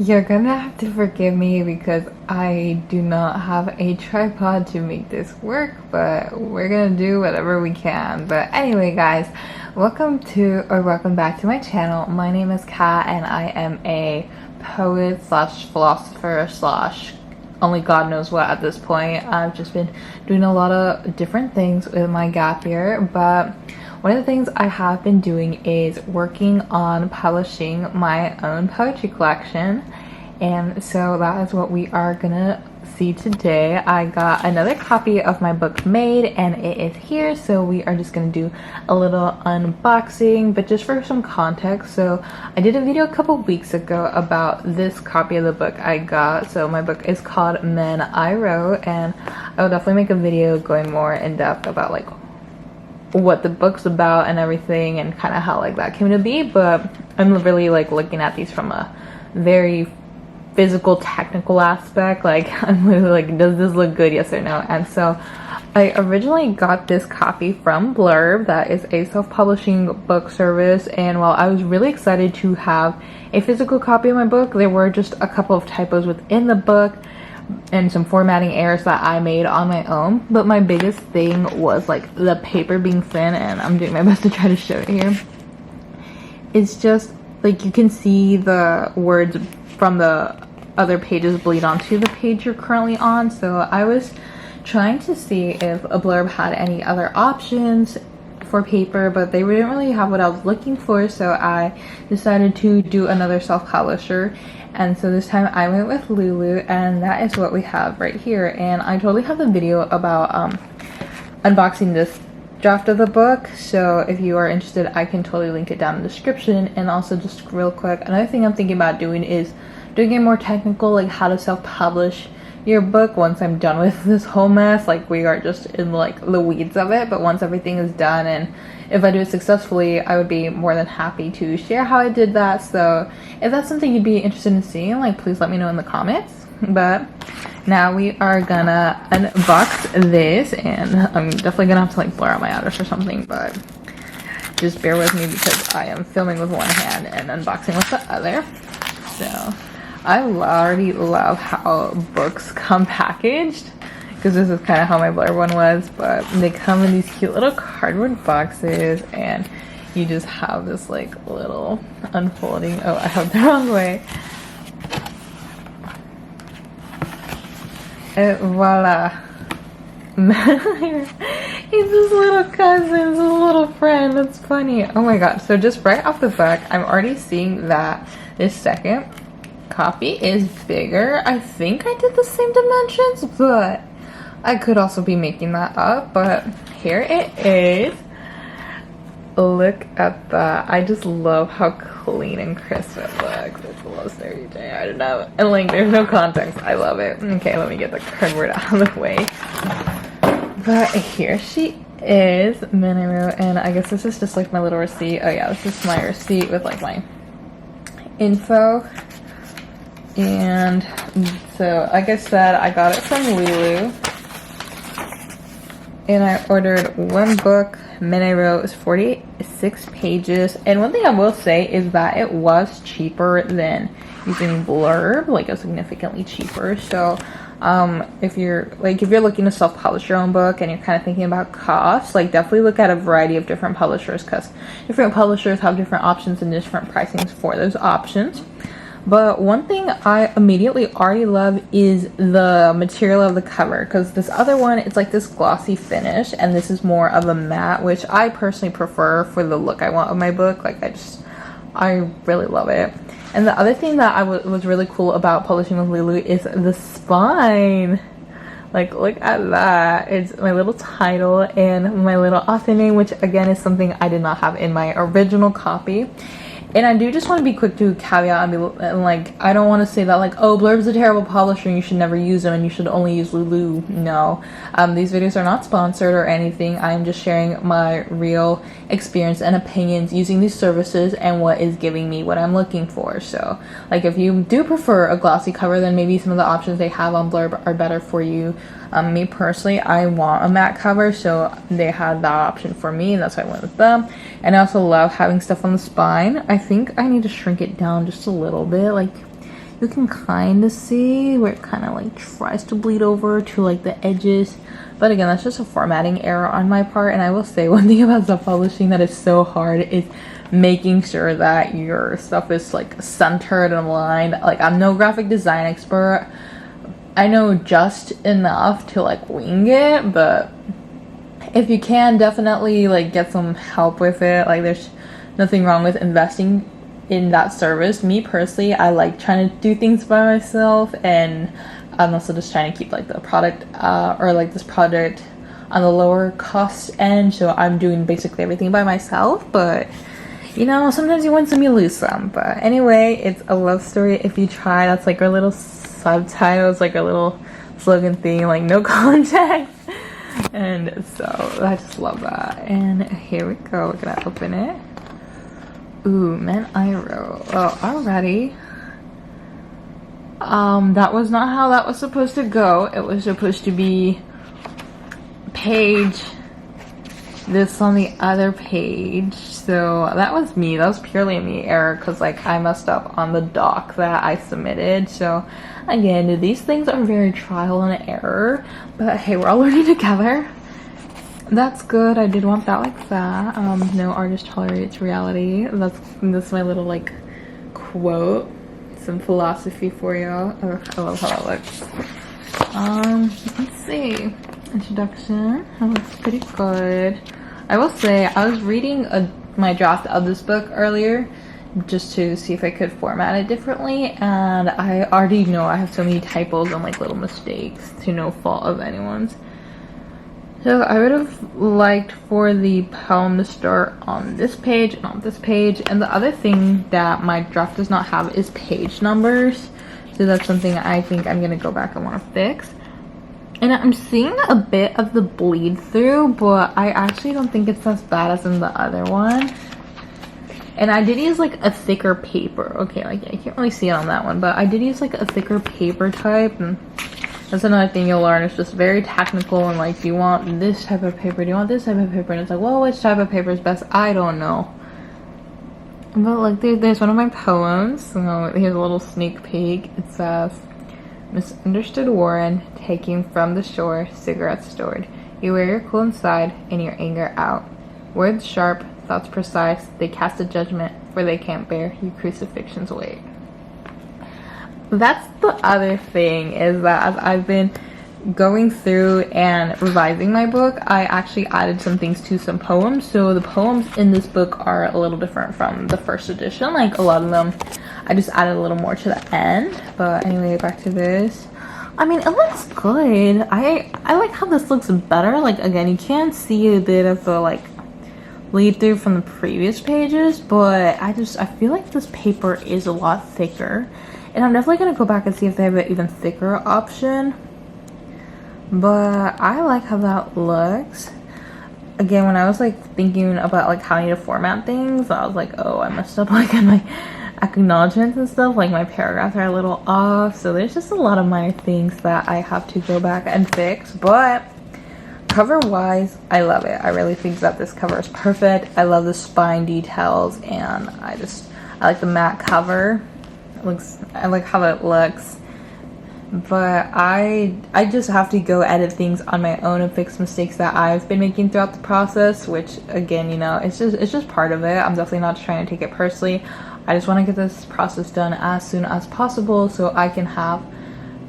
You're gonna have to forgive me because I do not have a tripod to make this work, but we're gonna do whatever we can. But anyway, guys, welcome back to my channel. My name is Kat and I am a poet slash philosopher slash only God knows what at this point. I've just been doing a lot of different things with my gap year, but one of the things I have been doing is working on publishing my own poetry collection, and so that is what we are gonna see today. I got another copy of my book made and it is here, so we are just gonna do a little unboxing. But just for some context, so I did a video a couple weeks ago about this copy of the book I got. So my book is called Men I Wrote, and I will definitely make a video going more in depth about like what the book's about and everything, and kind of how like that came to be. But I'm really like looking at these from a very physical technical aspect. Like I'm literally like, does this look good, yes or no? And so I originally got this copy from Blurb, that is a self-publishing book service, and while I was really excited to have a physical copy of my book, there were just a couple of typos within the book and some formatting errors that I made on my own. But my biggest thing was like the paper being thin, and I'm doing my best to try to show it here. It's just like you can see the words from the other pages bleed onto the page you're currently on. So I was trying to see if a Blurb had any other options for paper, but they didn't really have what I was looking for, so I decided to do another self-publisher. And so this time I went with Lulu, and that is what we have right here. And I totally have a video about unboxing this draft of the book, so if you are interested I can totally link it down in the description. And also, just real quick, another thing I'm thinking about doing is doing it more technical, like how to self-publish your book once I'm done with this whole mess. Like we are just in like the weeds of it, but once everything is done, and if I do it successfully, I would be more than happy to share how I did that. So if that's something you'd be interested in seeing, like please let me know in the comments. But now we are gonna unbox this, and I'm definitely gonna have to like blur out my address or something, but just bear with me because I am filming with one hand and unboxing with the other. So I already love how books come packaged, because this is kind of how my Blur one was, but they come in these cute little cardboard boxes, and you just have this like little unfolding. Oh, I have the wrong way. And voila. He's his little cousin, his little friend. That's funny. Oh my god. So just right off the back, I'm already seeing that this second copy is bigger. I think I did the same dimensions, but I could also be making that up. But here it is. Look at that. I just love how clean and crisp it looks. It's a little sturdy. I don't know. And like there's no context. I love it. Okay, let me get the cardboard out of the way. But here she is, Men I Wrote, and I guess this is just like my little receipt. Oh yeah, this is my receipt with like my info. And so like I said, I got it from Lulu, and I ordered one book. Men I Wrote is 46 pages, and one thing I will say is that it was cheaper than using Blurb, like it was significantly cheaper. So if you're looking to self-publish your own book and you're kind of thinking about costs, like definitely look at a variety of different publishers, because different publishers have different options and different pricings for those options. But one thing I immediately already love is the material of the cover, because this other one, it's like this glossy finish, and this is more of a matte, which I personally prefer for the look I want of my book. Like I really love it. And the other thing that was really cool about publishing with Lulu is the spine. Like look at that. It's my little title and my little author name, which again is something I did not have in my original copy. And I do just want to be quick to caveat and like, I don't want to say that like, oh, Blurb's a terrible publisher and you should never use them and you should only use Lulu. No, these videos are not sponsored or anything. I am just sharing my real experience and opinions using these services and what is giving me what I'm looking for. So like if you do prefer a glossy cover, then maybe some of the options they have on Blurb are better for you. Me personally, I want a matte cover, so they had that option for me, and that's why I went with them. And I also love having stuff on the spine. I think I need to shrink it down just a little bit. Like, you can kind of see where it kind of like tries to bleed over to like the edges. But again, that's just a formatting error on my part. And I will say one thing about self-publishing that is so hard is making sure that your stuff is like centered and aligned. Like, I'm no graphic design expert. I know just enough to like wing it, but if you can, definitely like get some help with it. Like, there's nothing wrong with investing in that service. Me personally, I like trying to do things by myself, and I'm also just trying to keep like the product or like this project on the lower cost end, so I'm doing basically everything by myself. But you know, sometimes you win some, you lose some. But anyway, it's a love story if you try. That's like our little subtitles, like our little slogan thing, like no context. And so I just love that. And here we go, we're gonna open it. Ooh, man, I wrote. Oh, already. That was not how that was supposed to go. It was supposed to be page this on the other page. So that was me. That was purely a me error, because like I messed up on the doc that I submitted. So again, these things are very trial and error, but hey, we're all learning together. That's good. I did want that like that. No artist tolerates reality. That's my little like quote, some philosophy for y'all. Oh, I love how it looks. Let's see. Introduction. That looks pretty good. I will say, I was reading my draft of this book earlier just to see if I could format it differently, and I already know I have so many typos and like little mistakes to no fault of anyone's. So I would have liked for the poem to start on this page and on this page. And the other thing that my draft does not have is page numbers. So that's something I think I'm going to go back and want to fix. And I'm seeing a bit of the bleed through, but I actually don't think it's as bad as in the other one. And I did use like a thicker paper. Okay, like I can't really see it on that one, but I did use like a thicker paper type. And that's another thing you'll learn. It's just very technical, and like, do you want this type of paper? Do you want this type of paper? And it's like, well, which type of paper is best? I don't know. But like, there's one of my poems. So here's a little sneak peek. It says, "Misunderstood Warren, taking from the shore, cigarettes stored. You wear your cool inside and your anger out. Words sharp, thoughts precise. They cast a judgment, for they can't bear you crucifixion's weight." That's the other thing, is that as I've been going through and revising my book, I actually added some things to some poems. So the poems in this book are a little different from the first edition. Like, a lot of them I just added a little more to the end. But anyway, back to this. I mean, it looks good. I like how this looks better. Like, again, you can see a bit of the like lead through from the previous pages, but I feel like this paper is a lot thicker. And I'm definitely going to go back and see if they have an even thicker option. But I like how that looks. Again, when I was like thinking about like how I need to format things, I was like, oh, I messed up like in my acknowledgements and stuff. Like, my paragraphs are a little off. So there's just a lot of minor things that I have to go back and fix. But cover wise, I love it. I really think that this cover is perfect. I love the spine details, and I like the matte cover. I like how it looks, but I just have to go edit things on my own and fix mistakes that I've been making throughout the process, which again, you know, it's just part of it. I'm definitely not trying to take it personally. I just want to get this process done as soon as possible so I can have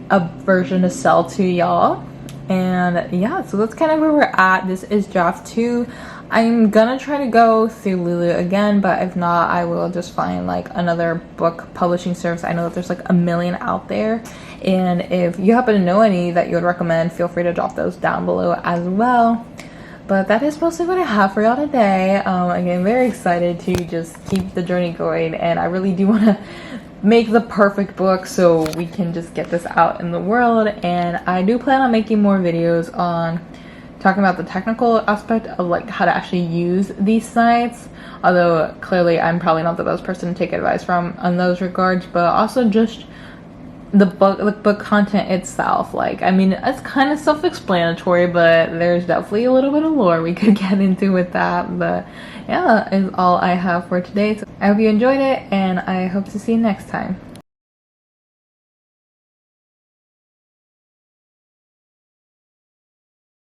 a version to sell to y'all. And yeah, so that's kind of where we're at. This is draft 2. I'm gonna try to go through Lulu again, but if not, I will just find like another book publishing service. I know that there's like a million out there, and if you happen to know any that you would recommend, feel free to drop those down below as well. But that is mostly what I have for y'all today. Again, very excited to just keep the journey going, and I really do want to make the perfect book so we can just get this out in the world. And I do plan on making more videos on talking about the technical aspect of like how to actually use these sites, although clearly I'm probably not the best person to take advice from on those regards, but also just the book content itself. Like, I mean, it's kind of self-explanatory, but there's definitely a little bit of lore we could get into with that. But yeah, that is all I have for today. So I hope you enjoyed it, and I hope to see you next time.